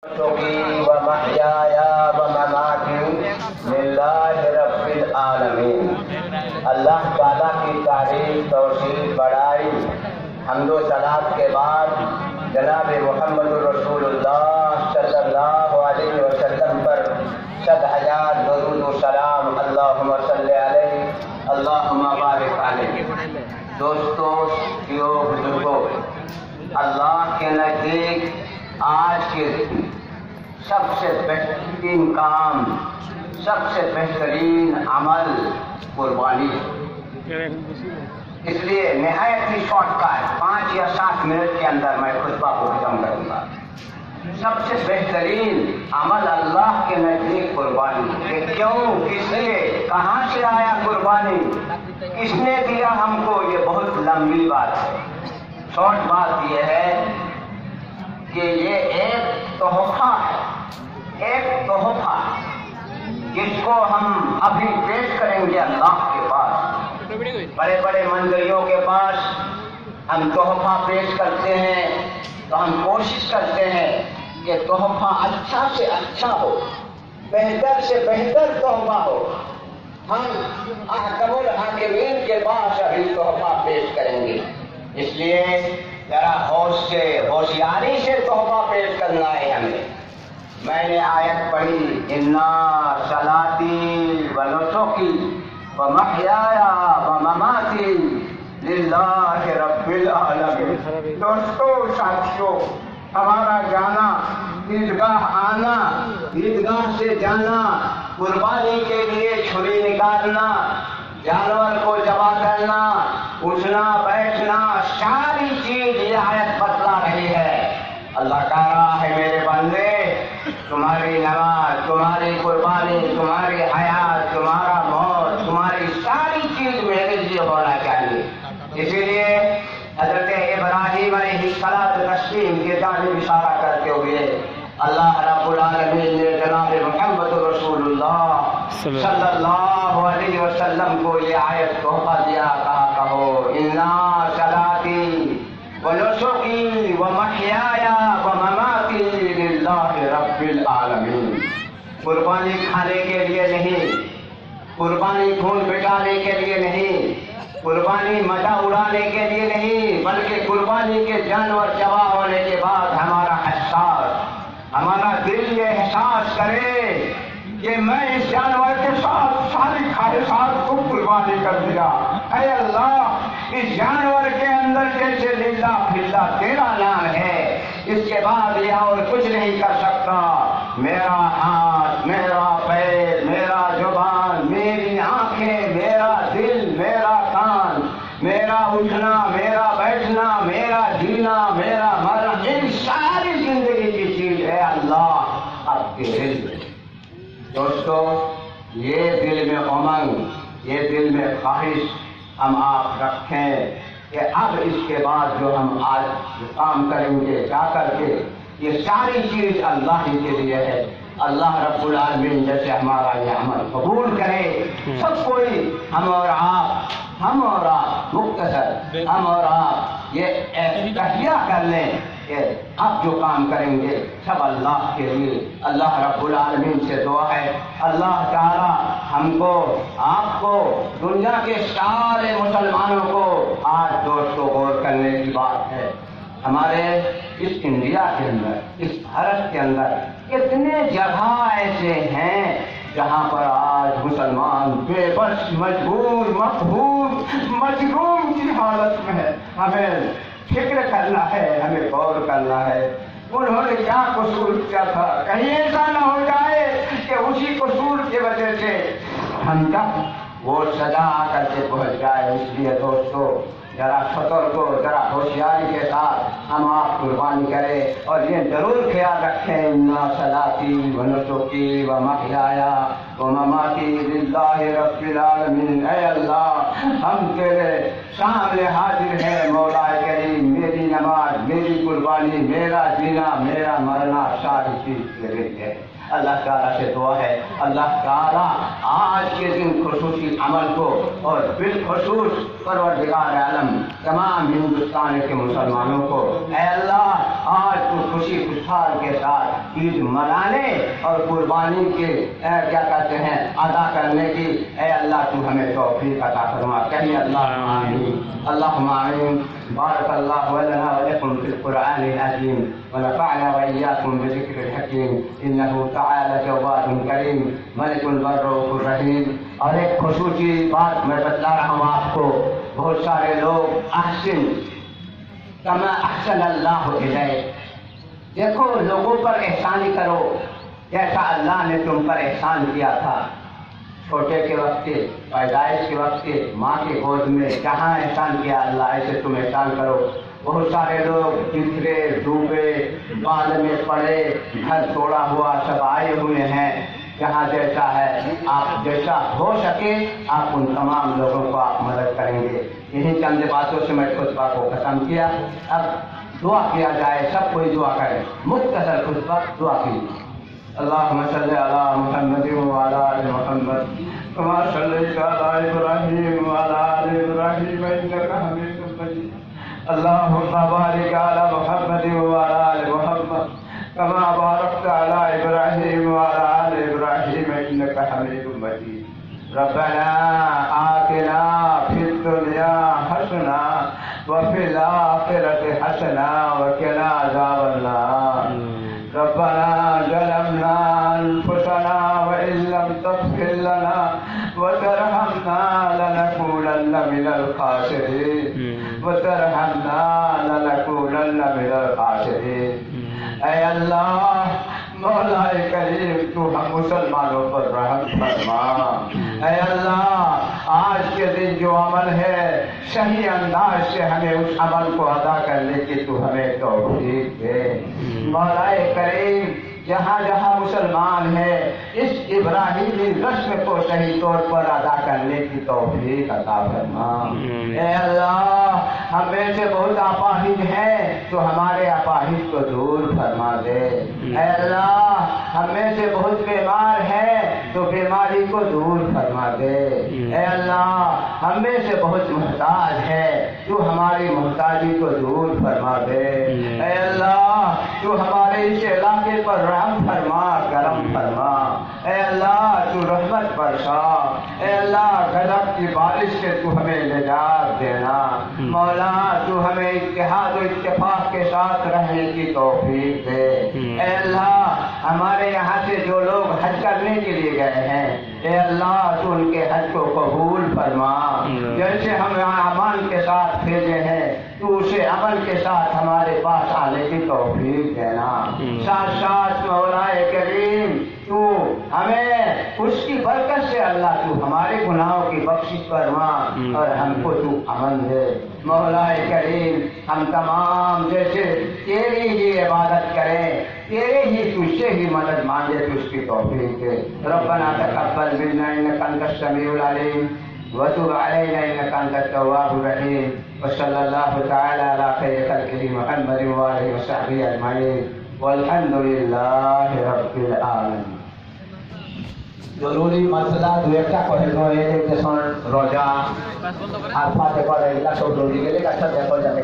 نسکی و محیایا و مماتی للہ رب العالمین۔ اللہ تعالیٰ کی تعریف، توصیف، بڑائی، حمد و ثناء کے بعد جناب محمد رسول اللہ صلی اللہ علیہ وسلم پر 100,000 درود و سلام، اللہم صلی علیہ، اللہم بارک علیہ۔ دوستو، ساتھیو، بزرگو، اللہ کے نزدیک آج کے سب سے بہترین کام، سب سے بہترین عمل قربانی ہے۔ اس لیے نہایت ہی شارٹ کٹ 5 یا 7 منٹ کے اندر میں خطبہ کو ختم کروں گا۔ سب سے بہترین عمل اللہ کے نزدیک قربانی ہے۔ کیوں، کس لیے، کہاں سے آیا قربانی، کس نے دیا ہم کو، یہ بہت لمبی بات ہے۔ شارٹ بات یہ ہے کہ یہ ایک تحفہ ہے، ایک تحفہ جس کو ہم ابھی پیش کریں گے اللہ کے پاس۔ بڑے بڑے منظریوں کے پاس ہم تحفہ پیش کرتے ہیں تو ہم کوشش کرتے ہیں کہ تحفہ اچھا سے اچھا ہو، بہتر سے بہتر تحفہ ہو۔ ہم احکم الحاکمین کے پاس ابھی تحفہ پیش کریں گے، اس لیے ذرا ہوشیاری سے تحفہ پیش کرنا ہے ہمیں۔ میں نے آیت پڑھی، انا صلاتی و نسکی و محیایا و مماتی للہ رب العالمین۔ دوستو، ساتھیو، ہمارا جانا، عیدگاہ آنا، عیدگاہ سے جانا، قربانی کے لیے چھری نکالنا، جانور کو ذبح کرنا، اٹھنا بیٹھنا، ساری چیز یہ آیت بتلا رہی ہے۔ اللہ کہہ رہا ہے، میرے بندے، تمہاری نماز، تمہاری قربانی، تمہاری حیات، تمہارا موت، تمہاری ساری چیز میرے لیے ہونا چاہیے۔ اسی لیے حضرت ابراہیم علیہ السلام کی جانب اشارہ کرتے ہوئے اللہ رب العالمین نے جناب محمد رسول اللہ صلی اللہ علیہ وسلم کو یہ آیت تحفہ دیا، کہو انا صلاتی و نسکی و محیایا و مماتی للہ رب العالمین۔ قربانی کھانے کے لیے نہیں، قربانی خون بٹانے کے لیے نہیں، قربانی مزہ اڑانے کے لیے نہیں، بلکہ قربانی کے جانور ذبح ہونے کے بعد ہمارا دل یہ احساس کرے کہ میں اس جانور کے ساتھ ساری خواہشات کو قربانی کر دیا۔ اے اللہ، اس جانور کے اندر جیسے للہ فلہ تیرا نام ہے، اس کے بعد یہ اور کچھ نہیں کر سکتا۔ میرا ہاتھ، میرا پیر، میرا زبان، میری آنکھیں، میرا دل، میرا کان، میرا اٹھنا، میرا بیٹھنا، میرا جینا، میرا مرنا، ان ساری زندگی کی چیز ہے اللہ آپ کے دل میں۔ دوستو، یہ دل میں امنگ، یہ دل میں خواہش ہم آپ رکھیں کہ اب اس کے بعد جو ہم آج کام کریں گے، جا کر کے یہ ساری چیز اللہ ہی کے لیے ہے۔ اللہ رب العالمین جیسے ہمارا یہ عمل قبول کرے، سب کوئی، ہم اور آپ مختصر، ہم اور آپ یہ تہیہ کر لیں کہ اب جو کام کریں گے سب اللہ کے لیے۔ اللہ رب العالمین سے دعا ہے، اللہ تعالی ہم کو، آپ کو، دنیا کے سارے مسلمانوں کو، آج دوستو غور کرنے کی بات ہے، ہمارے اس انڈیا کے اندر، اس بھارت کے اندر کتنے جگہ ایسے ہیں جہاں پر آج مسلمان بے بس، مجبور، مقہور، مجروم کی حالت میں ہے۔ ہمیں فکر کرنا ہے، ہمیں غور کرنا ہے، انہوں نے کیا قصور کیا تھا، کہیں ایسا نہ ہو جائے کہ اسی قصور کی وجہ سے ہم تک وہ سزا آ کر کے پہنچ جائے۔ اس لیے دوستو، ذرا فطر کو، ذرا ہوشیاری کے ساتھ ہم آپ قربانی کریں، اور یہ ضرور خیال رکھیں، انا صلاتی و نسکی و محیایا و مماتی للہ رب العالمین۔ اے اللہ، ہم تیرے سامنے حاضر ہیں، مولا کریم، میری نماز، میری قربانی، میرا جینا، میرا مرنا، ساری چیز تیرے ہے۔ اللہ تعالیٰ سے دعا ہے، اللہ تعالیٰ آج کے دن خصوصی عمل کو، اور بالخصوص پروردگار عالم تمام ہندوستان کے مسلمانوں کو، اے اللہ آج تو خوشی خوشحال کے ساتھ عید منانے اور قربانی کے کیا کہتے ہیں ادا کرنے کی اے اللہ تو ہمیں توفیق عطا فرما. کہیں اللہم آمین. اللہم آمین. بارک اللہ لنا ولکم فی القرآن العظیم ونفعنا وإياكم بذکر الحکیم انہ تعالی جواد کریم ملک البر الرحیم. اور ایک خصوصی بات میں بتلا رہا ہوں آپ کو. بہت سارے لوگ احسن کما احسن اللہ الیک، دیکھو لوگوں پر احسانی کرو جیسا اللہ نے تم پر احسان کیا تھا. چھوٹے کے وقت کے پیدائش کے وقت کے ماں کے گود میں جہاں احسان کیا اللہ ایسے تم احسان کرو. بہت سارے لوگ بکھرے ڈوبے بعد میں پڑے گھر توڑا ہوا سب آئے ہوئے ہیں. جہاں جیسا ہے آپ جیسا ہو سکے آپ ان تمام لوگوں کو آپ مدد کریں گے. یہی چند باتوں سے میں خطبہ کو ختم کیا. اب دعا کیا جائے، سب کوئی دعا کرے. مختصر خطبہ دعا کیجیے. اللہم صلی علی محمد وعلی آل محمد کما صلیت علی ابراہیم وعلی آل ابراہیم انک حمید مجید. اللہم بارک علی محمد وعلی آل محمد کما بارکت علی ابراہیم وعلی آل ابراہیم انک حمید مجید. ربنا آتنا فی الدنیا حسنہ وفی الآخرۃ حسنہ وقنا عذاب النار. ربنا ظلمنا انفسنا وان لم تغفر لنا وترحمنا لنكونن من الخاسرین من الخاسرین. اے اللہ مولا کریم تو ہم مسلمانوں پر رحم فرما. اے اللہ آج کے دن جو عمل ہے صحیح انداز سے ہمیں اس عمل کو ادا کرنے کی تو ہمیں توفیق دے. مولا کریم جہاں جہاں مسلمان ہے اس ابراہیمی رسم کو صحیح طور پر ادا کرنے کی توفیق عطا فرما. اے اللہ ہم میں سے بہت اپاہج ہیں تو ہمارے اپاہج کو دور فرما دے. اے اللہ ہم میں سے بہت بیمار ہیں تو بیماری کو دور فرما دے. اے اللہ ہم میں سے بہت محتاج ہے تو ہماری محتاجی کو دور فرما دے. اے اللہ تو ہمارے اس علاقے پر رحم فرما، کرم فرما. اے اللہ تو رحمت برسا. اے اللہ غضب کی بارش سے تو ہمیں نجات دینا. مولا تو ہمیں اتحاد و اتفاق کے ساتھ رہنے کی توفیق دے. اے اللہ ہمارے یہاں سے جو لوگ حج کرنے کے لیے گئے ہیں اے اللہ تو ان کے حج کو قبول فرما. جیسے ہم یہاں امان کے ساتھ بھیجے ہیں تو اسے عمل کے ساتھ ہمارے پاس آنے کی توفیق دینا. ساتھ ساتھ مولا کریم تو ہمیں اس کی برکت سے اللہ تو ہمارے گناہوں کی بخشش فرما اور ہم کو تو امن دے. مولا کریم ہم تمام جیسے تیری ہی عبادت کریں، تیرے ہی تجھ سے ہی مدد مانگے تو اس کی توفیق دے. ربنا تقبل منا انک انت السمیع العلیم وتب علینا انک انت التواب الرحیم. وصلی اللہ تعالی علی خیر خلقہ محمد وآلہ وصحبہ اجمعین والحمد للہ رب العالمین. জরুরি মাসলা দু একটা কহে যেমন রোজা আর ফাতে করে এগুলা সব জরুরি গেলে কাছে দেখো যাবে।